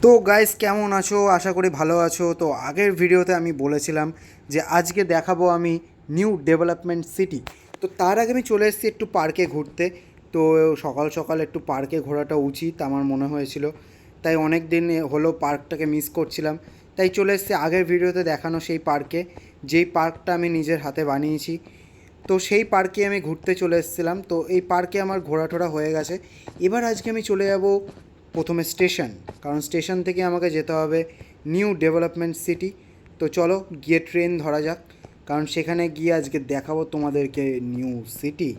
তো গাইস কেমন আছো? আশা করি ভালো আছো। তো আগের ভিডিওতে আমি বলেছিলাম যে আজকে দেখাবো আমি নিউ ডেভেলপমেন্ট সিটি। তো তার আগে আমি চলে এসেছি একটু পার্কে ঘুরতে। তো সকাল সকাল একটু পার্কে ঘোরাটা উচিত আমার মনে হয়েছিল, তাই অনেক দিন হলো পার্কটাকে মিস করছিলাম। তাই চলে এসেছি আগের ভিডিওতে দেখানো সেই পার্কে, যেই পার্কটা আমি নিজের হাতে বানিয়েছি। তো সেই পার্কে আমি ঘুরতে চলে এসেছিলাম। তো এই পার্কে আমার ঘোরাটোরা হয়ে গেছে। এবার আজকে আমি চলে যাব প্রথমে স্টেশন, কারণ স্টেশন থেকে আমাকে যেতে হবে নিউ ডেভেলপমেন্ট সিটি। তো চলো গিয়ে ট্রেন ধরা যাক, কারণ সেখানে গিয়ে আজকে দেখাবো তোমাদেরকে নিউ সিটি।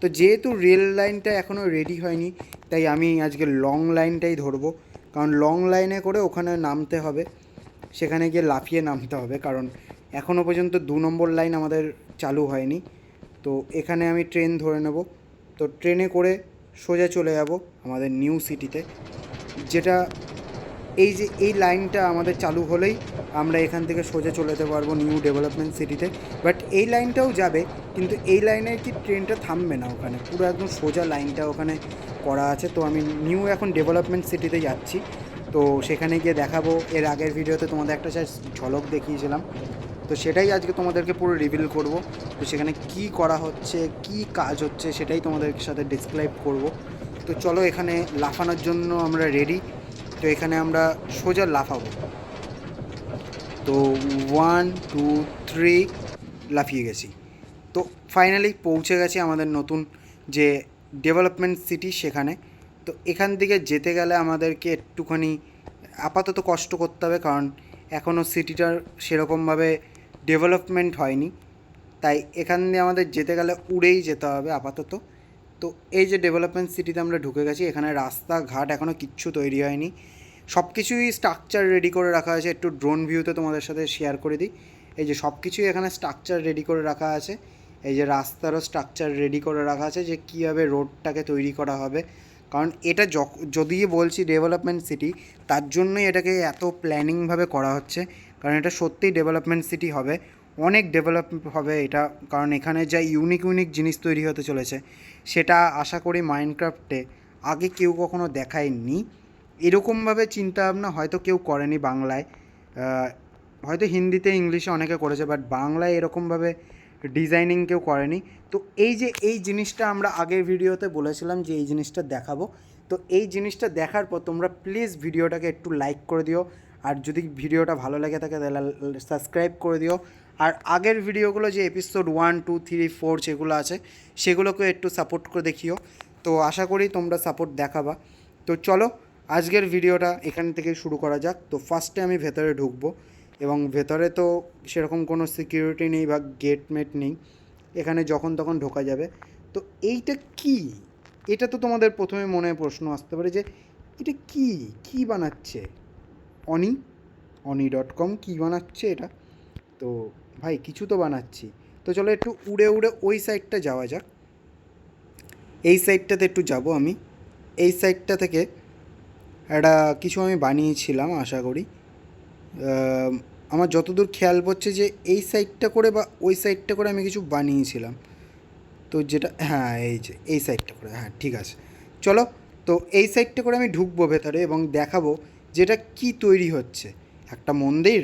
তো যেহেতু রেল লাইনটা এখনও রেডি হয়নি, তাই আমি আজকে লং লাইনটাই ধরবো, কারণ লং লাইনে করে ওখানে নামতে হবে, সেখানে গিয়ে লাফিয়ে নামতে হবে, কারণ এখনও পর্যন্ত 2 নম্বর লাইন আমাদের চালু হয়নি। তো এখানে আমি ট্রেন ধরে নেব। তো ট্রেনে করে সোজা চলে যাব আমাদের নিউ সিটিতে, যেটা এই যে এই লাইনটা আমাদের চালু হলেই আমরা এখান থেকে সোজা চলে যেতে পারবো নিউ ডেভেলপমেন্ট সিটিতে। বাট এই লাইনটাও যাবে, কিন্তু এই লাইনের কি ট্রেনটা থামবে না ওখানে, পুরো একদম সোজা লাইনটা ওখানে করা আছে। তো আমি নিউ এখন ডেভেলপমেন্ট সিটিতে যাচ্ছি। তো সেখানে গিয়ে দেখাবো, এর আগের ভিডিওতে তোমাদের একটা ঝলক দেখিয়েছিলাম, তো সেটাই আজকে তোমাদেরকে পুরো রিভিল করব। তো সেখানে কি করা হচ্ছে, কি কাজ হচ্ছে, সেটাই তোমাদের সাথে ডিসক্রাইব করব। তো চলো এখানে লাফানোর জন্য আমরা রেডি। তো এখানে আমরা সোজা লাফাবো। তো 1 2 3 লাফিয়ে গেছি। তো ফাইনালি পৌঁছে গেছি আমাদের নতুন যে ডেভেলপমেন্ট সিটি সেখানে। তো এখান থেকে যেতে গেলে আমাদেরকে একটুখানি আপাতত কষ্ট করতে হবে, কারণ এখনও সিটিটার সেরকমভাবে ডেভেলপমেন্ট হয়নি। তাই এখান দিয়ে আমাদের যেতে গেলে উড়েই যেতে হবে আপাতত। তো এই যে ডেভেলপমেন্ট সিটিতে আমরা ঢুকে গেছি, এখানে রাস্তাঘাট এখনও কিচ্ছু তৈরি হয়নি, সব কিছুই স্ট্রাকচার রেডি করে রাখা আছে। একটু ড্রোন ভিউতে তোমাদের সাথে শেয়ার করে দিই। এই যে সব কিছুই এখানে স্ট্রাকচার রেডি করে রাখা আছে। এই যে রাস্তারও স্ট্রাকচার রেডি করে রাখা আছে যে কীভাবে রোডটাকে তৈরি করা হবে, কারণ এটা যদি বলছি ডেভেলপমেন্ট সিটি, তার জন্যই এটাকে এত প্ল্যানিংভাবে করা হচ্ছে, কারণ এটা সত্যিই ডেভেলপমেন্ট সিটি হবে, অনেক ডেভেলপ হবে এটা। কারণ এখানে যা ইউনিক ইউনিক জিনিস তৈরি হতে চলেছে, সেটা আশা করি মাইনক্রাফটে আগে কেউ কখনো দেখায়নি। এরকমভাবে চিন্তাভাবনা হয়তো কেউ করেনি বাংলায়, হয়তো হিন্দিতে ইংলিশে অনেকে করেছে, বাট বাংলায় এরকমভাবে ডিজাইনিং কেউ করেনি। তো এই যে এই জিনিসটা আমরা আগের ভিডিওতে বলেছিলাম যে এই জিনিসটা দেখাবো। তো এই জিনিসটা দেখার পর তোমরা প্লিজ ভিডিওটাকে একটু লাইক করে দিও, আর যদি ভিডিওটা ভালো লাগে থাকে তাহলে সাবস্ক্রাইব করে দিও। আর আগের ভিডিওগুলো যে এপিসোড 1 2 3 4 যেগুলো আছে, সেগুলোকে একটু সাপোর্ট করে দেখিও। তো আশা করি তোমরা সাপোর্ট দেখাবা। তো চলো আজকের ভিডিওটা এখান থেকে শুরু করা যাক। তো ফার্স্টে আমি ভেতরে ঢুকবো, এবং ভেতরে তো সেরকম কোনো সিকিউরিটি নেই বা গেট মেট নেই, এখানে যখন তখন ঢোকা যাবে। তো এইটা কি? এটা তো তোমাদের প্রথমে মনে প্রশ্ন আসতে পারে যে এটা কি, কি বানাচ্ছে অনি, অনি.com কী বানাচ্ছে এটা? তো ভাই কিছু তো বানাচ্ছি। তো চলো একটু উড়ে উড়ে ওই সাইডটা যাওয়া যাক। এই সাইডটাতে একটু যাব আমি। এই সাইডটা থেকে একটা কিছু আমি বানিয়েছিলাম আশা করি। আমার যতদূর খেয়াল পড়ছে যে এই সাইডটা করে বা ওই সাইডটা করে আমি কিছু বানিয়েছিলাম। তো যেটা, হ্যাঁ এই যে এই সাইডটা করে, হ্যাঁ ঠিক আছে। চলো, তো এই সাইডটা করে আমি ঢুকবো ভেতরে এবং দেখাবো যেটা কি তৈরি হচ্ছে, একটা মন্দির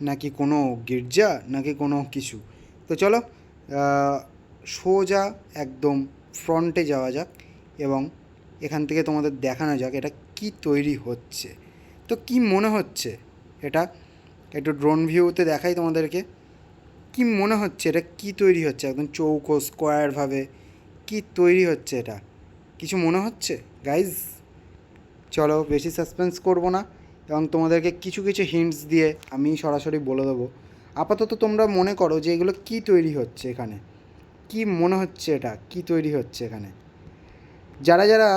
নাকি কোনো গির্জা নাকি কোনো কিছু। তো চলো সোজা একদম ফ্রন্টে যাওয়া যাক, এবং এখান থেকে তোমাদের দেখানো যাক এটা কি তৈরি হচ্ছে। তো কি মনে হচ্ছে এটা, একটু ড্রোন ভিউতে দেখাই তোমাদেরকে। কি মনে হচ্ছে এটা কি তৈরি হচ্ছে, একদম চৌকো স্কোয়ারভাবে কি তৈরি হচ্ছে এটা, কিছু মনে হচ্ছে গাইজ? চলো বেশি সাসপেন্স করব না, এবং তোমাদেরকে কিছু কিছু হিন্টস দিয়ে আমি সরাসরি বলে দেবো। আপাতত তোমরা মনে করো যে এগুলো কি তৈরি হচ্ছে এখানে, কি মনে হচ্ছে এটা কি তৈরি হচ্ছে এখানে। যারা যারা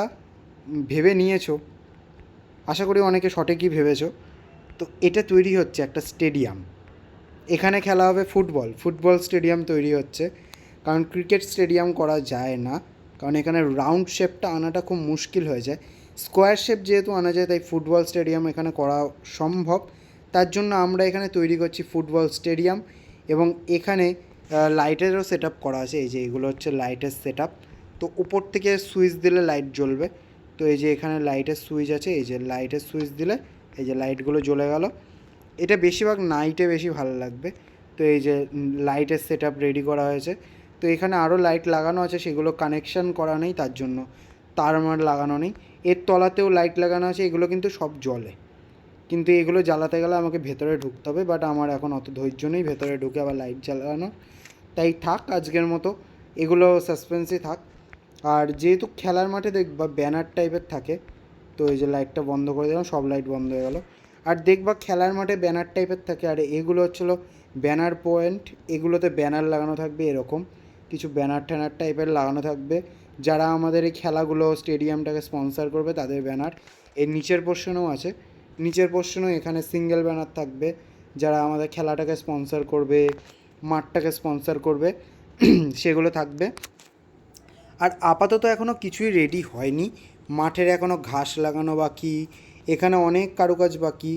ভেবে নিয়েছো, আশা করি অনেকে সঠিকই ভেবেছো। তো এটা তৈরি হচ্ছে একটা স্টেডিয়াম, এখানে খেলা হবে ফুটবল, ফুটবল স্টেডিয়াম তৈরি হচ্ছে। কারণ ক্রিকেট স্টেডিয়াম করা যায় না, কারণ এখানে রাউন্ড শেপটা আনাটা খুব মুশকিল হয়ে যায়। স্কোয়ার শেপ যেহেতু আনা যায়, তাই ফুটবল স্টেডিয়াম এখানে করা সম্ভব। তার জন্য আমরা এখানে তৈরি করছি ফুটবল স্টেডিয়াম। এবং এখানে লাইটেরও সেট আপ করা আছে, এই যে এগুলো হচ্ছে লাইটের সেট আপ। তো উপর থেকে সুইচ দিলে লাইট জ্বলবে। তো এই যে এখানে লাইটের সুইচ আছে, এই যে লাইটের সুইচ দিলে এই যে লাইটগুলো জ্বলে গেল। এটা বেশিরভাগ নাইটে বেশি ভালো লাগবে। তো এই যে লাইটের সেট আপ রেডি করা হয়েছে। তো এখানে আরও লাইট লাগানো আছে, সেগুলো কানেকশান করা নেই, তার জন্য তার লাগানো নেই। এর তলাতেও লাইট লাগানো আছে, এগুলো কিন্তু সব জ্বলে, কিন্তু এগুলো জ্বালাতে গেলে আমাকে ভেতরে ঢুকতে হবে, বাট আমার এখন অত ধৈর্য নেই ভেতরে ঢুকে আবার লাইট জ্বালানো। তাই থাক আজকের মতো, এগুলো সাসপেন্সই থাক। আর যেহেতু খেলার মাঠে দেখবা ব্যানার টাইপের থাকে, তো এই যে লাইটটা বন্ধ করে দিলাম, সব লাইট বন্ধ হয়ে গেল। আর দেখবা খেলার মাঠে ব্যানার টাইপের থাকে, আর এগুলো হচ্ছিলো ব্যানার পয়েন্ট। এগুলোতে ব্যানার লাগানো থাকবে, এরকম কিছু ব্যানার ট্যানার টাইপের লাগানো থাকবে। যারা আমাদের এই খেলাগুলো স্টেডিয়ামটাকে স্পন্সর করবে তাদের ব্যানার। এর নিচের পোর্শনেও আছে, নিচের পোর্শনেও এখানে সিঙ্গেল ব্যানার থাকবে, যারা আমাদের খেলাটাকে স্পন্সর করবে, মাঠটাকে স্পন্সর করবে সেগুলো থাকবে। আর আপাতত এখনও কিছুই রেডি হয়নি, মাঠের এখনও ঘাস লাগানো বাকি, এখানে অনেক কারুকাজ বাকি।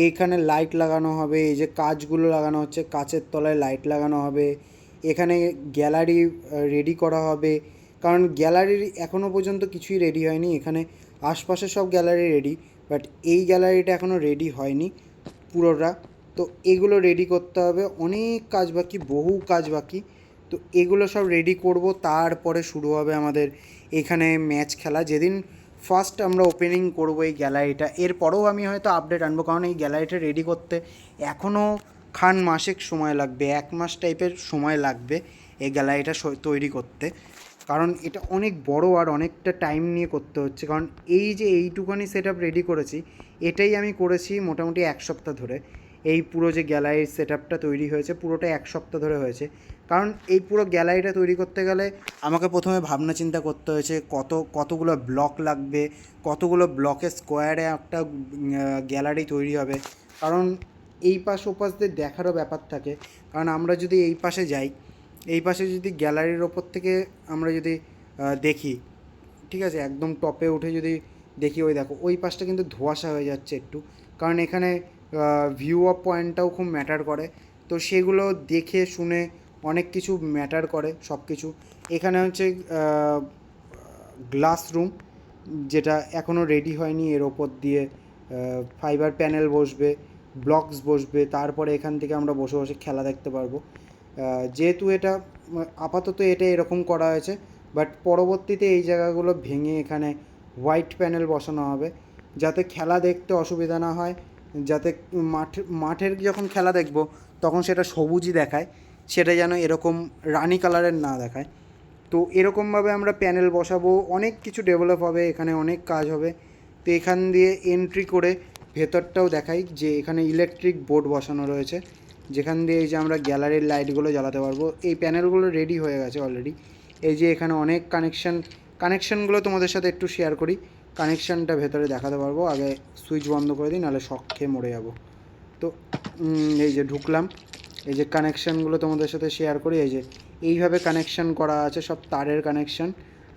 এইখানে লাইট লাগানো হবে, এই যে কাচগুলো লাগানো হচ্ছে, কাচের তলায় লাইট লাগানো হবে। এখানে গ্যালারি রেডি করা হবে, কারণ গ্যালারির এখনও পর্যন্ত কিছুই রেডি হয়নি। এখানে আশপাশে সব গ্যালারি রেডি, বাট এই গ্যালারিটা এখনও রেডি হয়নি পুরোটা। তো এগুলো রেডি করতে হবে, অনেক কাজ বাকি, বহু কাজ বাকি। তো এগুলো সব রেডি করব, তারপরে শুরু হবে আমাদের এখানে ম্যাচ খেলা। যেদিন ফার্স্ট আমরা ওপেনিং করবো এই গ্যালারিটা, এরপরেও আমি হয়তো আপডেট আনবো, কারণ এই গ্যালারিটা রেডি করতে এখনও মাসেক সময় লাগবে, 1 মাস টাইপের সময় লাগবে এই গ্যালারিটা তৈরি করতে। কারণ এটা অনেক বড় আর অনেকটা টাইম নিয়ে করতে হচ্ছে, কারণ এই যে এইটুখানি সেট আপ রেডি করেছি, এটাই আমি করেছি মোটামুটি 1 সপ্তাহ ধরে। এই পুরো যে গ্যালারির সেট আপটা তৈরি হয়েছে পুরোটা 1 সপ্তাহ ধরে হয়েছে। কারণ এই পুরো গ্যালারিটা তৈরি করতে গেলে আমাকে প্রথমে ভাবনা চিন্তা করতে হয়েছে কতগুলো ব্লক লাগবে, কতগুলো ব্লকের স্কোয়ারে একটা গ্যালারি তৈরি হবে। কারণ এই পাশ ওপাশ দিয়ে দেখারও ব্যাপার থাকে, কারণ আমরা যদি এই পাশে যাই, এই পাশে যদি গ্যালারির ওপর থেকে আমরা যদি দেখি, ঠিক আছে, একদম টপে উঠে যদি দেখি, ওই দেখো ওই পাশটা কিন্তু ধোঁয়াশা হয়ে যাচ্ছে একটু, কারণ এখানে ভিউ অফ পয়েন্টটাও খুব ম্যাটার করে। তো সেগুলো দেখে শুনে অনেক কিছু ম্যাটার করে সব কিছু। এখানে হচ্ছে গ্লাস রুম, যেটা এখনও রেডি হয়নি। এর ওপর দিয়ে ফাইবার প্যানেল বসবে, ব্লকস বসবে, তারপরে এখান থেকে আমরা বসে বসে খেলা দেখতে পারবো। যেহেতু এটা আপাতত এটা এরকম করা হয়েছে, বাট পরবর্তীতে এই জায়গাগুলো ভেঙে এখানে হোয়াইট প্যানেল বসানো হবে, যাতে খেলা দেখতে অসুবিধা না হয়, যাতে মাঠের যখন খেলা দেখব তখন সেটা সবুজই দেখায়, সেটা যেন এরকম রানি কালারের না দেখায়। তো এরকমভাবে আমরা প্যানেল বসাবো, অনেক কিছু ডেভেলপ হবে, এখানে অনেক কাজ হবে। তো এখান দিয়ে এন্ট্রি করে ভেতরটাও দেখাই যে এখানে ইলেকট্রিক বোর্ড বসানো রয়েছে, যেখান দিয়ে এই যে আমরা গ্যালারির লাইটগুলো জ্বালাতে পারবো। এই প্যানেলগুলো রেডি হয়ে গেছে অলরেডি। এই যে এখানে অনেক কানেকশানগুলো তোমাদের সাথে একটু শেয়ার করি, কানেকশানটা ভেতরে দেখাতে পারবো। আগে সুইচ বন্ধ করে দিই, নাহলে শক খেয়ে মরে যাবো। তো এই যে ঢুকলাম, এই যে কানেকশানগুলো তোমাদের সাথে শেয়ার করি। এই যে এইভাবে কানেকশান করা আছে, সব তারের কানেকশান।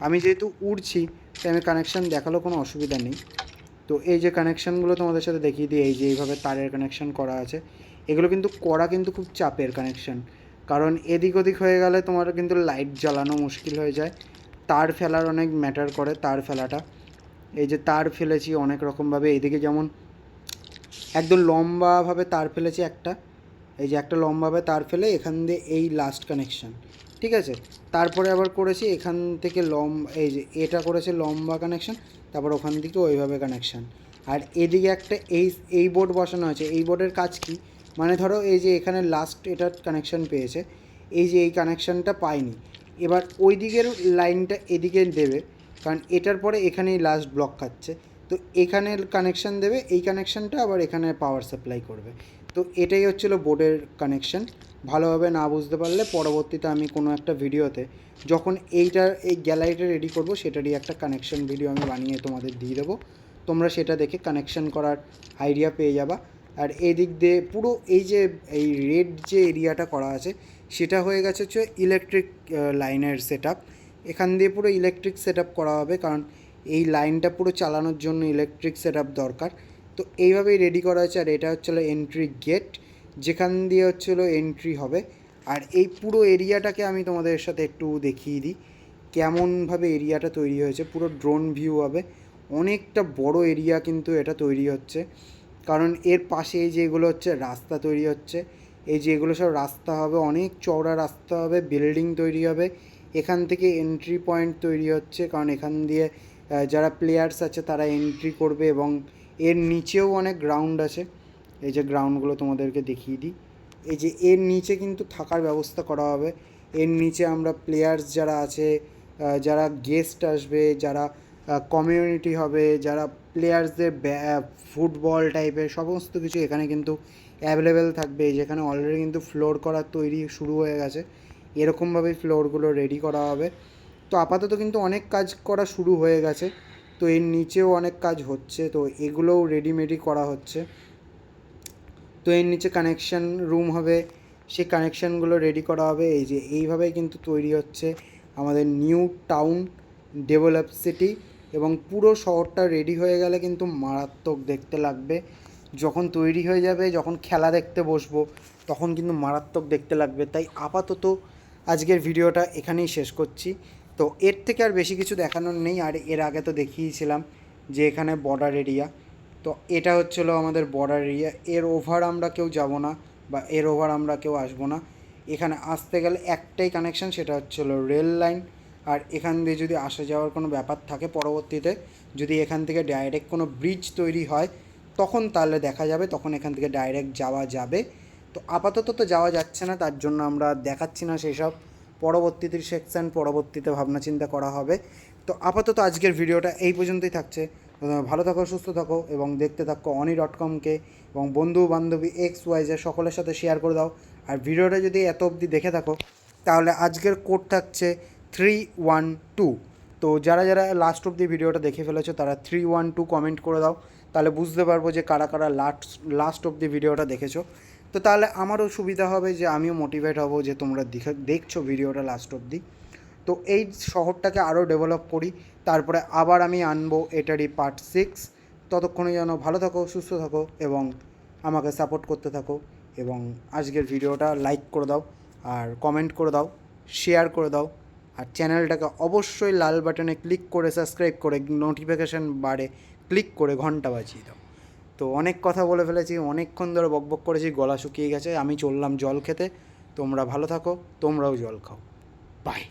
আমি যেহেতু উড়ছি তাই আমি কানেকশান দেখালেও কোনো অসুবিধা নেই। তো এই যে কানেকশানগুলো তোমাদের সাথে দেখিয়ে দিই, এই যে এইভাবে তারের কানেকশান করা আছে। এগুলো কিন্তু করা কিন্তু খুব চাপের কানেকশান, কারণ এদিক ওদিক হয়ে গেলে তোমার কিন্তু লাইট জ্বালানো মুশকিল হয়ে যায়। তার ফেলার অনেক ম্যাটার করে, তার ফেলাটা। এই যে তার ফেলেছি অনেক রকমভাবে, এদিকে যেমন একদম লম্বাভাবে তার ফেলেছি একটা, এই যে একটা লম্বাভাবে তার ফেলে এখান দিয়ে এই লাস্ট কানেকশান, ঠিক আছে। তারপরে আবার করেছি এখান থেকে এই যে এটা করেছে লম্বা কানেকশান, তারপর ওখান থেকে ওইভাবে কানেকশান। আর এদিকে একটা এই বোর্ড বসানো আছে। এই বোর্ডের কাজ কি, মানে ধরো এই যে এখানে লাস্ট এটার কানেকশান পেয়েছে, এই যে এই কানেকশানটা পায়নি, এবার ওই দিকের লাইনটা এদিকে দেবে, কারণ এটার পরে এখানেই লাস্ট ব্লক খাচ্ছে। তো এখানে কানেকশান দেবে, এই কানেকশানটা আবার এখানে পাওয়ার সাপ্লাই করবে। তো এটাই হচ্ছিলো বোর্ডের কানেকশান। ভালোভাবে না বুঝতে পারলে পরবর্তীতে আমি কোনো একটা ভিডিওতে যখন এই গ্যালারিটা রেডি করব সেটারই একটা কানেকশান ভিডিও আমি বানিয়ে তোমাদের দিয়ে দেবো, তোমরা সেটা দেখে কানেকশান করার আইডিয়া পেয়ে যাবা। আর এই দিক দিয়ে পুরো এই যে এই রেড যে এরিয়াটা করা আছে সেটা হয়ে গেছে হচ্ছে ইলেকট্রিক লাইনের সেট আপ। এখান দিয়ে পুরো ইলেকট্রিক সেট আপ করা হবে, কারণ এই লাইনটা পুরো চালানোর জন্য ইলেকট্রিক সেট আপ দরকার। তো এইভাবেই রেডি করা হয়েছে। আর এটা হচ্ছিলো এন্ট্রি গেট, যেখান দিয়ে হচ্ছিলো এন্ট্রি হবে। আর এই পুরো এরিয়াটাকে আমি তোমাদের সাথে একটু দেখিয়ে দিই কেমনভাবে এরিয়াটা তৈরি হয়েছে। পুরো ড্রোন ভিউ হবে, অনেকটা বড় এরিয়া কিন্তু এটা তৈরি হচ্ছে। কারণ এর পাশে এই যে এগুলো হচ্ছে রাস্তা তৈরি হচ্ছে, এই যে এগুলো সব রাস্তা হবে, অনেক চওড়া রাস্তা হবে, বিল্ডিং তৈরি হবে। এখান থেকে এন্ট্রি পয়েন্ট তৈরি হচ্ছে, কারণ এখান দিয়ে যারা প্লেয়ার্স আছে তারা এন্ট্রি করবে। এবং এর নিচেও অনেক গ্রাউন্ড আছে, এই যে গ্রাউন্ডগুলো তোমাদেরকে দেখিয়ে দিই। এই যে এর নিচে কিন্তু থাকার ব্যবস্থা করা হবে। এর নিচে আমরা প্লেয়ার্স যারা আছে, যারা গেস্ট আসবে, যারা কমিউনিটি হবে, যারা প্লেয়ার্সদের ফুটবল টাইপের সমস্ত কিছু এখানে কিন্তু অ্যাভেলেবেল থাকবে। যেখানে অলরেডি কিন্তু ফ্লোর করা তৈরি শুরু হয়ে গেছে, এরকমভাবেই ফ্লোরগুলো রেডি করা হবে। তো আপাতত কিন্তু অনেক কাজ করা শুরু হয়ে গেছে, তো এর নিচেও অনেক কাজ হচ্ছে, তো এগুলোও রেডিমেডি করা হচ্ছে। তো এর নিচে কানেকশান রুম হবে, সেই কানেকশানগুলো রেডি করা হবে। এই যে এইভাবেই কিন্তু তৈরি হচ্ছে আমাদের নিউ টাউন ডেভেলপ সিটি। এবং পুরো শহরটা রেডি হয়ে গেলে কিন্তু মারাত্মক দেখতে লাগবে। যখন তৈরি হয়ে যাবে, যখন খেলা দেখতে বসবো, তখন কিন্তু মারাত্মক দেখতে লাগবে। তাই আপাতত আজকের ভিডিওটা এখানেই শেষ করছি। তো এর থেকে আর বেশি কিছু দেখানোর নেই। আর এর আগে তো দেখিয়েছিলাম যে এখানে বর্ডার এরিয়া, তো এটা হচ্ছিলো আমাদের বর্ডার এরিয়া। এর ওভার আমরা কেউ যাব না, বা এর ওভার আমরা কেউ আসবো না। এখানে আসতে গেলে একটাই কানেকশান, সেটা হচ্ছিলো রেল লাইন। আর এখান দিয়ে যদি আসা যাওয়ার কোনো ব্যাপার থাকে পরবর্তীতে, যদি এখান থেকে ডাইরেক্ট কোনো ব্রিজ তৈরি হয় তখন তাহলে দেখা যাবে, তখন এখান থেকে ডাইরেক্ট যাওয়া যাবে। তো আপাতত তো যাওয়া যাচ্ছে না, তার জন্য আমরা দেখাচ্ছি না সেই সব। পরবর্তীতে সেকশান, পরবর্তীতে ভাবনা চিন্তা করা হবে। তো আপাতত আজকের ভিডিওটা এই পর্যন্তই থাকছে। ভালো থাকো, সুস্থ থাকো এবং দেখতে থাকো oni.com-কে, এবং বন্ধু বান্ধবী XYZ সকলের সাথে শেয়ার করে দাও। আর ভিডিওটা যদি এত অবধি দেখে থাকো তাহলে আজকের কোড থাকছে 312। তো যারা যারা লাস্ট অবধি ভিডিওটা দেখে ফেলেছো তারা 312 কমেন্ট করে দাও, তাহলে বুঝতে পারবো যে কারা কারা লাস্ট অবধি ভিডিওটা দেখেছো। তো তাহলে আমারও সুবিধা হবে, যে আমিও মোটিভেট হব যে তোমরা দেখছো ভিডিওটা লাস্ট অবধি। তো এই শহরটাকে আরও ডেভেলপ করি, তারপরে আবার আমি আনবো এটারই পার্ট 6। ততক্ষণে যেন ভালো থাকো, সুস্থ থাকো এবং আমাকে সাপোর্ট করতে থাকো। এবং আজকের ভিডিওটা লাইক করে দাও, আর কমেন্ট করে দাও, শেয়ার করে দাও। আর চ্যানেলটাকে অবশ্যই লাল বাটনে ক্লিক করে সাবস্ক্রাইব করে নোটিফিকেশান বারে ক্লিক করে ঘন্টা বাজিয়ে দাও। তো অনেক কথা বলে ফেলেছি, অনেকক্ষণ ধরে বকবক করেছি, গলা শুকিয়ে গেছে। আমি চললাম জল খেতে। তোমরা ভালো থাকো, তোমরাও জল খাও। বাই।